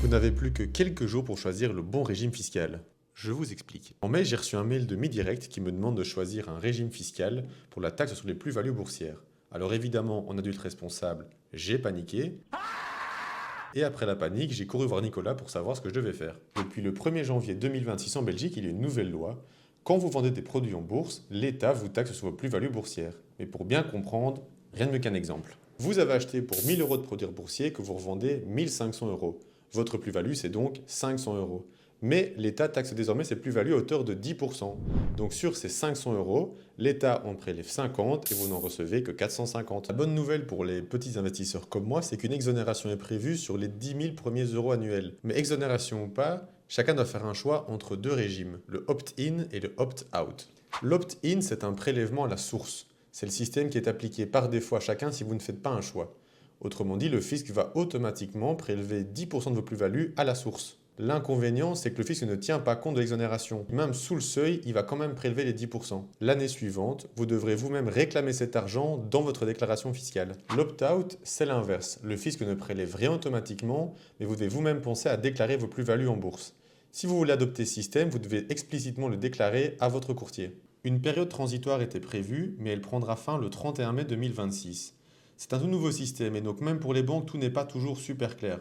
Vous n'avez plus que quelques jours pour choisir le bon régime fiscal. Je vous explique. En mai, j'ai reçu un mail de MiDirect qui me demande de choisir un régime fiscal pour la taxe sur les plus-values boursières. Alors évidemment, en adulte responsable, j'ai paniqué. Et après la panique, j'ai couru voir Nicolas pour savoir ce que je devais faire. Depuis le 1er janvier 2026 en Belgique, il y a une nouvelle loi. Quand vous vendez des produits en bourse, l'État vous taxe sur vos plus-values boursières. Mais pour bien comprendre, rien de mieux qu'un exemple. Vous avez acheté pour 1000 euros de produits boursiers que vous revendez 1500 euros. Votre plus-value, c'est donc 500 euros. Mais l'État taxe désormais ses plus-values à hauteur de 10%. Donc sur ces 500 euros, l'État en prélève 50 et vous n'en recevez que 450. La bonne nouvelle pour les petits investisseurs comme moi, c'est qu'une exonération est prévue sur les 10 000 premiers euros annuels. Mais exonération ou pas, chacun doit faire un choix entre deux régimes, le opt-in et le opt-out. L'opt-in, c'est un prélèvement à la source. C'est le système qui est appliqué par défaut à chacun si vous ne faites pas un choix. Autrement dit, le fisc va automatiquement prélever 10% de vos plus-values à la source. L'inconvénient, c'est que le fisc ne tient pas compte de l'exonération. Même sous le seuil, il va quand même prélever les 10%. L'année suivante, vous devrez vous-même réclamer cet argent dans votre déclaration fiscale. L'opt-out, c'est l'inverse. Le fisc ne prélève rien automatiquement, mais vous devez vous-même penser à déclarer vos plus-values en bourse. Si vous voulez adopter ce système, vous devez explicitement le déclarer à votre courtier. Une période transitoire était prévue, mais elle prendra fin le 31 mai 2026. C'est un tout nouveau système et donc même pour les banques, tout n'est pas toujours super clair.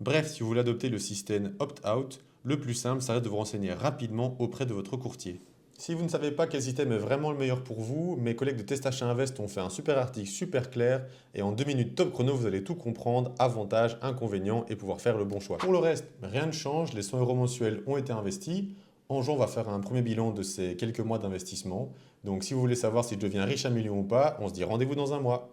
Bref, si vous voulez adopter le système opt-out, le plus simple, ça reste de vous renseigner rapidement auprès de votre courtier. Si vous ne savez pas quel système est vraiment le meilleur pour vous, mes collègues de Test Achat Invest ont fait un super article super clair et en 2 minutes top chrono, vous allez tout comprendre, avantages, inconvénients et pouvoir faire le bon choix. Pour le reste, rien ne change, les 100 euros mensuels ont été investis. En juin, on va faire un premier bilan de ces quelques mois d'investissement. Donc si vous voulez savoir si je deviens riche à million ou pas, on se dit rendez-vous dans un mois.